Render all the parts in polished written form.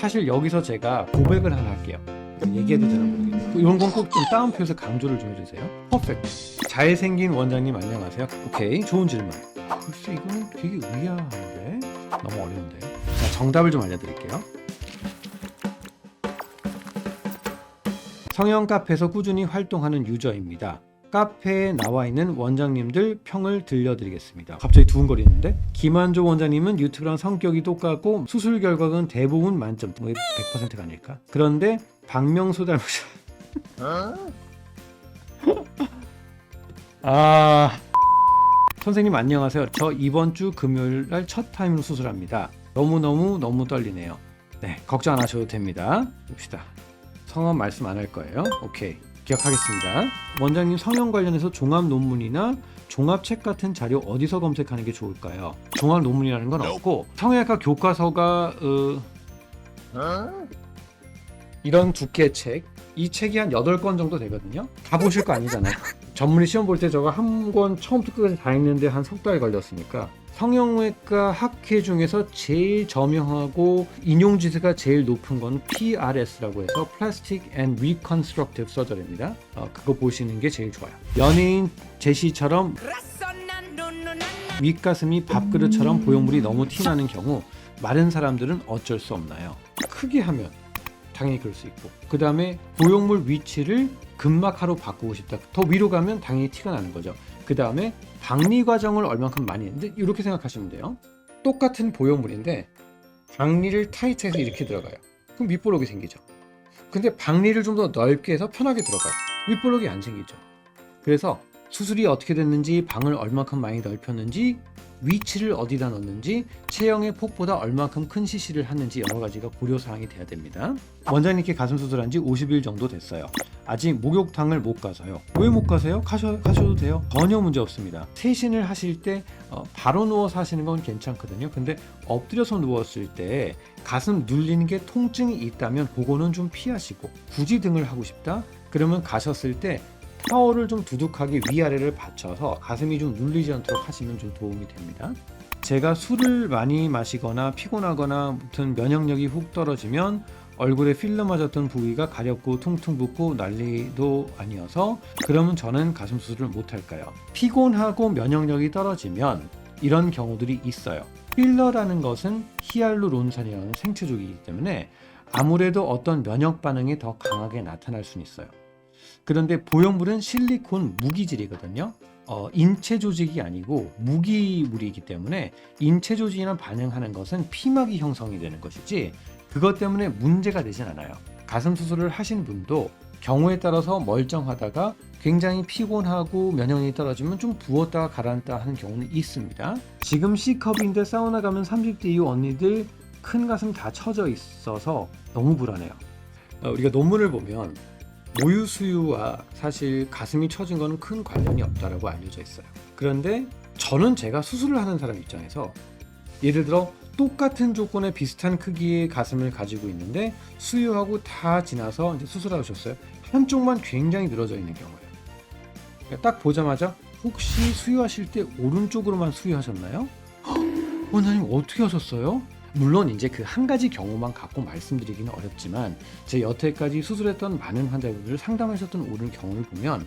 사실 여기서 제가 고백을 하나 할게요. 얘기해도 되나 모르겠네요. 이런 건 꼭 좀 따옴표에서 강조를 좀 해주세요. 퍼펙트. 잘생긴 원장님 안녕하세요. 오케이, 좋은 질문. 글쎄 이거는 되게 의아한데 너무 어려운데. 자, 정답을 좀 알려드릴게요. 성형 카페에서 꾸준히 활동하는 유저입니다. 카페에 나와 있는 원장님들 평을 들려드리겠습니다. 갑자기 두근거리는데? 김한조 원장님은 유튜브랑 성격이 똑같고 수술 결과는 대부분 만점, 100%가 아닐까? 그런데 박명수 닮으셔. 선생님 안녕하세요. 저 이번 주 금요일 날 첫 타임으로 수술합니다. 너무 떨리네요. 네, 걱정 안 하셔도 됩니다. 봅시다. 성함 말씀 안 할 거예요. 오케이, 기억하겠습니다. 원장님 성형 관련해서 종합 논문이나 종합책 같은 자료 어디서 검색하는 게 좋을까요? 종합 논문이라는 건 없고 성형외과 교과서가 이런 두께의 책, 이 책이 한 8권 정도 되거든요. 다 보실 거 아니잖아요. 전문의 시험 볼 때 저거 한 권 처음부터 끝까지 다 읽는데 한 석 달 걸렸으니까. 성형외과 학회 중에서 제일 저명하고 인용지수가 제일 높은 건 PRS라고 해서 Plastic and Reconstructive Surgery입니다. 그거 보시는 게 제일 좋아요. 연예인 제시처럼 윗가슴이 밥그릇처럼 보형물이 너무 티나는 경우 마른 사람들은 어쩔 수 없나요? 크게 하면 당연히 그럴 수 있고, 그 다음에 보형물 위치를 근막하로 바꾸고 싶다. 더 위로 가면 당연히 티가 나는 거죠. 그 다음에 박리 과정을 얼만큼 많이 했는데 이렇게 생각하시면 돼요. 똑같은 보형물인데 박리를 타이트해서 이렇게 들어가요. 그럼 윗볼록이 생기죠. 근데 박리를 좀 더 넓게 해서 편하게 들어가요. 윗볼록이 안 생기죠. 그래서 수술이 어떻게 됐는지, 방을 얼만큼 많이 넓혔는지, 위치를 어디다 넣는지, 체형의 폭보다 얼만큼 큰 시시를 하는지 여러 가지가 고려사항이 돼야 됩니다. 원장님께 가슴 수술한 지 50일 정도 됐어요. 아직 목욕탕을 못 가서요. 왜 못 가세요? 가셔도 돼요. 전혀 문제 없습니다. 세신을 하실 때 바로 누워서 하시는 건 괜찮거든요. 근데 엎드려서 누웠을 때 가슴 눌리는 게 통증이 있다면 그거는 좀 피하시고, 굳이 등을 하고 싶다? 그러면 가셨을 때 타월을 좀 두둑하게 위아래를 받쳐서 가슴이 좀 눌리지 않도록 하시면 좀 도움이 됩니다. 제가 술을 많이 마시거나 피곤하거나 아무튼 면역력이 훅 떨어지면 얼굴에 필러 맞았던 부위가 가렵고 퉁퉁 붓고 난리도 아니어서, 그러면 저는 가슴 수술을 못 할까요? 피곤하고 면역력이 떨어지면 이런 경우들이 있어요. 필러라는 것은 히알루론산이라는 생체조기이기 때문에 아무래도 어떤 면역 반응이 더 강하게 나타날 수는 있어요. 그런데 보형물은 실리콘 무기질이거든요. 인체 조직이 아니고 무기물이기 때문에 인체 조직이랑 반응하는 것은 피막이 형성이 되는 것이지 그것 때문에 문제가 되진 않아요. 가슴 수술을 하신 분도 경우에 따라서 멀쩡하다가 굉장히 피곤하고 면역력이 떨어지면 좀 부었다가 가라앉다 하는 경우는 있습니다. 지금 C컵인데 사우나 가면 30대 이후 언니들 큰 가슴 다 처져 있어서 너무 불안해요. 우리가 논문을 보면 모유 수유와 사실 가슴이 처진 거는 큰 관련이 없다라고 알려져 있어요. 그런데 저는 제가 수술을 하는 사람 입장에서 예를 들어 똑같은 조건에 비슷한 크기의 가슴을 가지고 있는데 수유하고 다 지나서 이제 수술하셨어요. 한쪽만 굉장히 늘어져 있는 경우예요. 그러니까 딱 보자마자 혹시 수유하실 때 오른쪽으로만 수유하셨나요? 원장님 어떻게 하셨어요? 물론 이제 그 한 가지 경우만 갖고 말씀드리기는 어렵지만 제 여태까지 수술했던 많은 환자분들을 상담하셨던 오늘 경우를 보면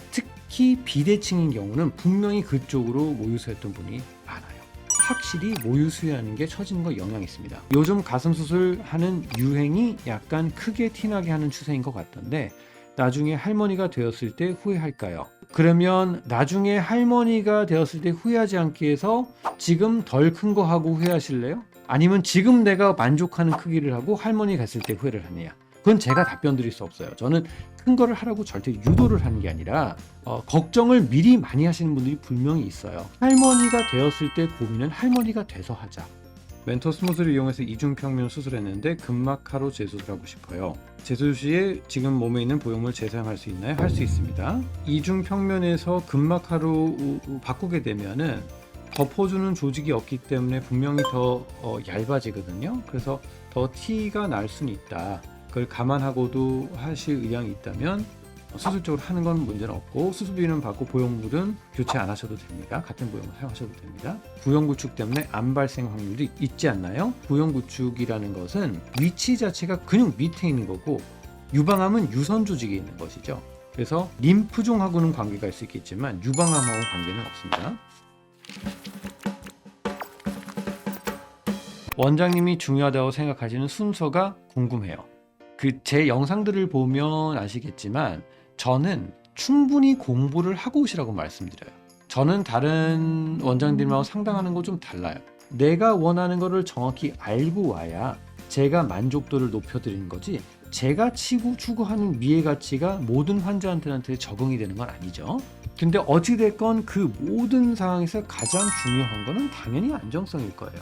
특히 비대칭인 경우는 분명히 그쪽으로 모유수였던 분이 많아요. 확실히 모유수유하는 게 처지는 거 영향이 있습니다. 요즘 가슴 수술하는 유행이 약간 크게 티나게 하는 추세인 것 같던데 나중에 할머니가 되었을 때 후회할까요? 그러면 나중에 할머니가 되었을 때 후회하지 않기 위해서 지금 덜 큰 거 하고 후회하실래요? 아니면 지금 내가 만족하는 크기를 하고 할머니 갔을 때 후회를 하느냐? 그건 제가 답변 드릴 수 없어요. 저는 큰 거를 하라고 절대 유도를 하는 게 아니라 걱정을 미리 많이 하시는 분들이 분명히 있어요. 할머니가 되었을 때 고민은 할머니가 돼서 하자. 멘토 스무스를 이용해서 이중평면 수술했는데 근막하로 재수술하고 싶어요. 재수술 시에 지금 몸에 있는 보형물 재사용할 수 있나요? 할 수 있습니다. 이중평면에서 근막하로 바꾸게 되면은 덮어주는 조직이 없기 때문에 분명히 더 얇아지거든요. 그래서 더 티가 날 수는 있다. 그걸 감안하고도 하실 의향이 있다면 수술적으로 하는 건 문제는 없고 수술비는 받고 보형물은 교체 안 하셔도 됩니다. 같은 보형물 사용하셔도 됩니다. 부형구축 때문에 암 발생 확률도 있지 않나요? 부형구축이라는 것은 위치 자체가 근육 밑에 있는 거고 유방암은 유선 조직에 있는 것이죠. 그래서 림프종하고는 관계가 있을 수 있겠지만 유방암하고 관계는 없습니다. 원장님이 중요하다고 생각하시는 순서가 궁금해요. 제 영상들을 보면 아시겠지만 저는 충분히 공부를 하고 오시라고 말씀드려요. 저는 다른 원장님하고 상담하는 거 좀 달라요. 내가 원하는 거를 정확히 알고 와야 제가 만족도를 높여드리는 거지 제가 추구하는 미의 가치가 모든 환자한테 적응이 되는 건 아니죠. 근데 어찌됐건 그 모든 상황에서 가장 중요한 거는 당연히 안정성일 거예요.